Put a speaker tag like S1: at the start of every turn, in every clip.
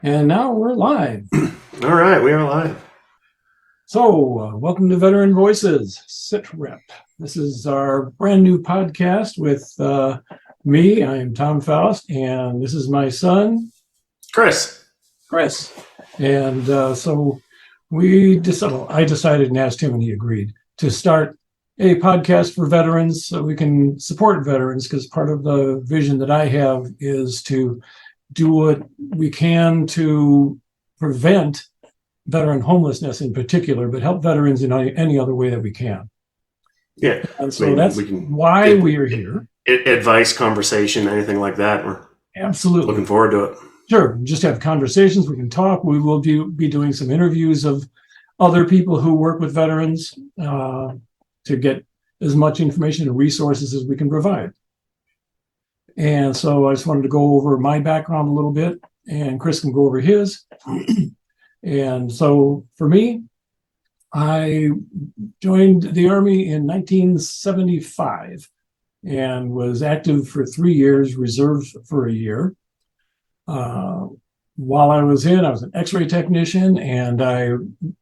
S1: And now we're live.
S2: All right, we are live.
S1: So, welcome to Veteran Voices, SITREP. This is our brand new podcast with me. I am Tom Faust, and this is my son,
S2: Chris.
S1: And so I decided and asked him, and he agreed to start a podcast for veterans so we can support veterans, because part of the vision that I have is to do what we can to prevent veteran homelessness in particular, but help veterans in any other way that we can.
S2: Yeah.
S1: And so that's why we are here.
S2: Advice, conversation, anything like that. We're
S1: absolutely
S2: looking forward to it.
S1: Sure. Just have conversations. We can talk. We will be doing some interviews of other people who work with veterans to get as much information and resources as we can provide. And so I just wanted to go over my background a little bit, and Chris can go over his. And so for me, I joined the Army in 1975 and was active for 3 years, reserve for a year. While I was I was an X-ray technician, and I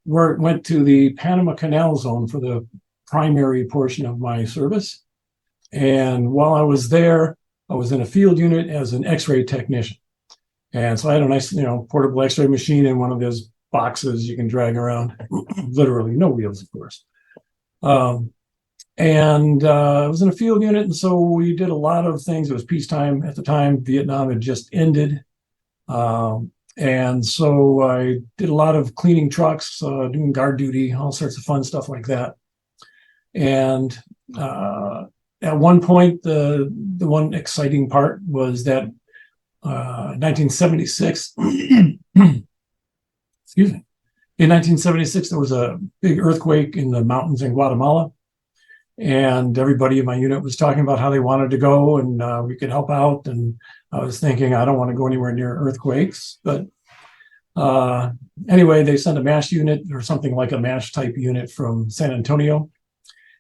S1: went to the Panama Canal Zone for the primary portion of my service. And while I was there, I was in a field unit as an X-ray technician. And so I had a nice, portable X-ray machine in one of those boxes you can drag around, literally, no wheels, of course. And I was in a field unit, and so we did a lot of things. It was peacetime at the time. Vietnam had just ended. And so I did a lot of cleaning trucks, doing guard duty, all sorts of fun stuff like that. And at one point, the one exciting part was that 1976, excuse me, in 1976, there was a big earthquake in the mountains in Guatemala. And everybody in my unit was talking about how they wanted to go, and we could help out. And I was thinking, I don't want to go anywhere near earthquakes. But anyway, they sent a MASH unit, or something like a MASH type unit, from San Antonio.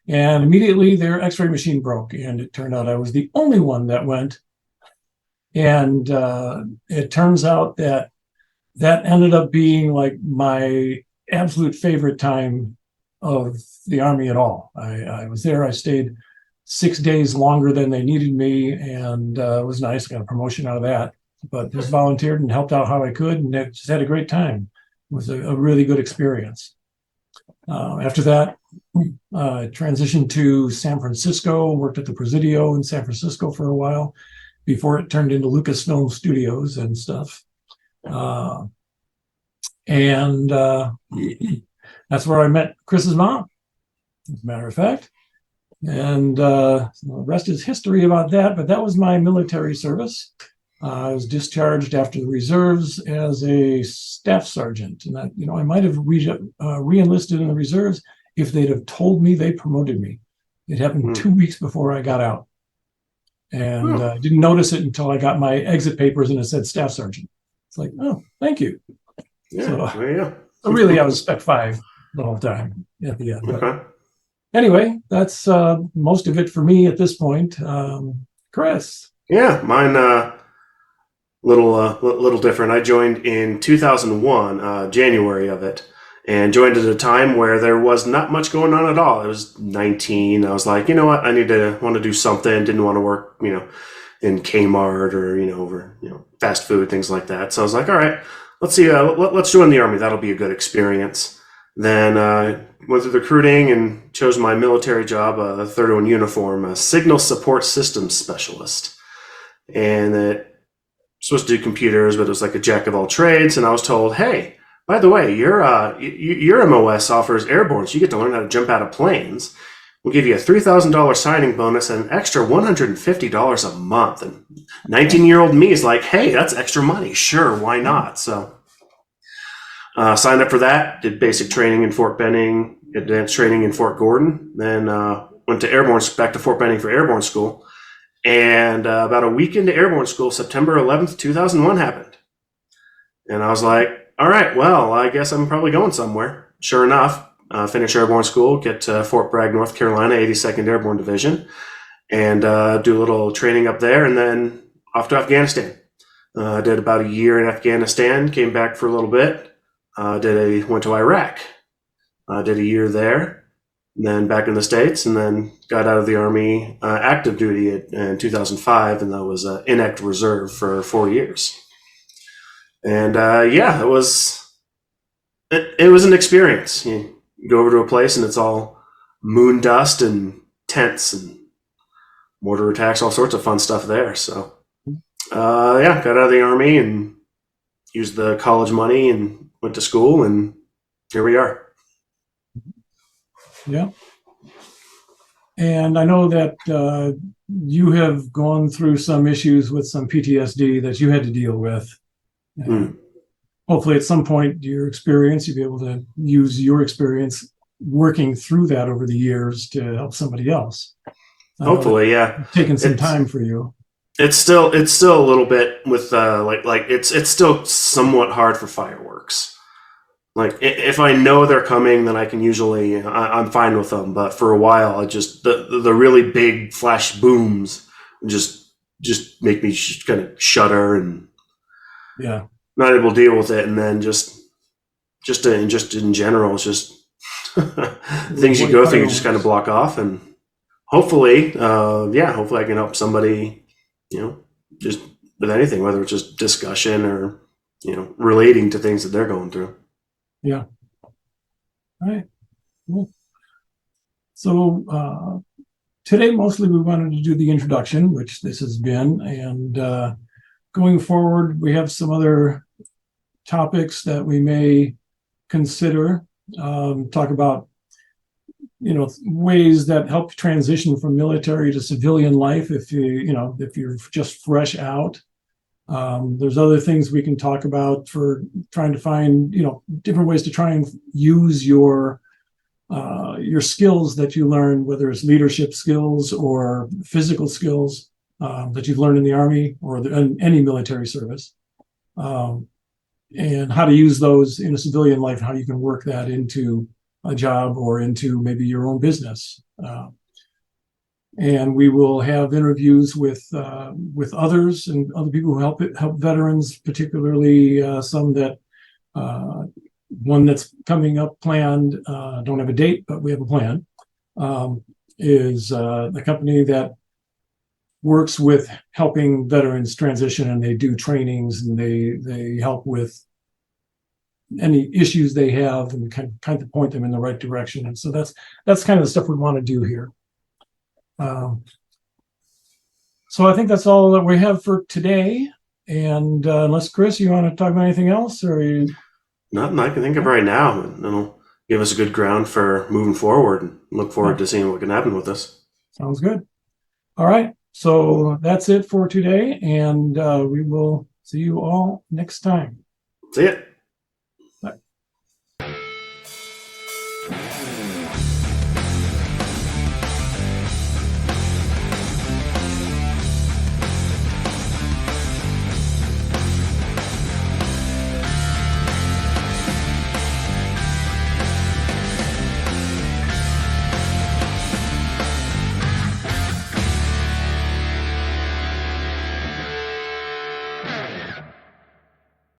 S1: And immediately their X-ray machine broke. And it turned out I was the only one that went. And it turns out that ended up being like my absolute favorite time of the Army at all. I was there. I stayed 6 days longer than they needed me, and it was nice. I got a promotion out of that, but just volunteered and helped out how I could, and just had a great time. It was a really good experience. After that, I transitioned to San Francisco, worked at the Presidio in San Francisco for a while before it turned into Lucasfilm Studios and stuff. And that's where I met Chris's mom, as a matter of fact. And the rest is history about that, but that was my military service. I was discharged after the reserves as a staff sergeant. And that, I might have re-enlisted in the reserves if they'd have told me they promoted me. It happened 2 weeks before I got out. And I didn't notice it until I got my exit papers and it said staff sergeant. It's like, oh, thank you.
S2: Yeah,
S1: So really, I was Spec 5 the whole time at the end.
S2: Okay.
S1: Anyway, that's most of it for me at this point. Chris.
S2: Yeah, mine little different. I joined in 2001, January of it, and joined at a time where there was not much going on at all. I was 19. I was like, you know what? I want to do something. Didn't want to work, in Kmart or over fast food, things like that. So I was like, all right, let's see. Let's join the Army. That'll be a good experience. Then went through recruiting and chose my military job, a 31 uniform, a signal support systems specialist. And it supposed to do computers, but it was like a jack of all trades. And I was told, hey, by the way, your MOS offers airborne, so you get to learn how to jump out of planes. We'll give you a $3,000 signing bonus and an extra $150 a month. And 19-year-old me is like, hey, that's extra money. Sure, why not? So signed up for that, did basic training in Fort Benning, advanced training in Fort Gordon, then went to back to Fort Benning for airborne school. And about a week into airborne school, September 11th, 2001 happened. And I was like, all right, well, I guess I'm probably going somewhere. Sure enough, finish airborne school, get to Fort Bragg, North Carolina, 82nd Airborne Division, and do a little training up there, and then off to Afghanistan. Did about a year in Afghanistan, came back for a little bit. Went to Iraq. Did a year there, and then back in the States, and then got out of the Army active duty in 2005, and that was inactive reserve for 4 years. And it was an experience. You go over to a place and it's all moon dust and tents and mortar attacks, all sorts of fun stuff there. So got out of the Army and used the college money and went to school, and here we are.
S1: Yeah. And I know that you have gone through some issues with some PTSD that you had to deal with. Hopefully at some point you'll be able to use your experience working through that over the years to help somebody else.
S2: Hopefully, yeah.
S1: Taking some time for you.
S2: It's still a little bit with it's still somewhat hard for fireworks. Like if I know they're coming, then I can usually I'm fine with them. But for a while, I just the really big flash booms just make me kind of shudder and not able to deal with it. And then just in general, it's just things you go through, you just kind of block off. And hopefully I can help somebody, just with anything, whether it's just discussion or relating to things that they're going through.
S1: Yeah. All right. Cool. So today, mostly we wanted to do the introduction, which this has been. And going forward, we have some other topics that we may consider. Talk about, ways that help transition from military to civilian life if you're just fresh out. There's other things we can talk about for trying to find, different ways to try and use your skills that you learn, whether it's leadership skills or physical skills that you've learned in the Army or in any military service, and how to use those in a civilian life, how you can work that into a job or into maybe your own business. And we will have interviews with others and other people who help veterans, particularly some that one that's coming up planned. Don't have a date, but we have a plan. Is the company that works with helping veterans transition, and they do trainings and they help with any issues they have and kind of point them in the right direction. And so that's kind of the stuff we want to do here. So I think that's all that we have for today. And unless, Chris, you want to talk about anything else? Or
S2: nothing I can think of right now. And it'll give us a good ground for moving forward, and look forward to seeing what can happen with us.
S1: Sounds good. All right. So that's it for today. And we will see you all next time.
S2: See ya.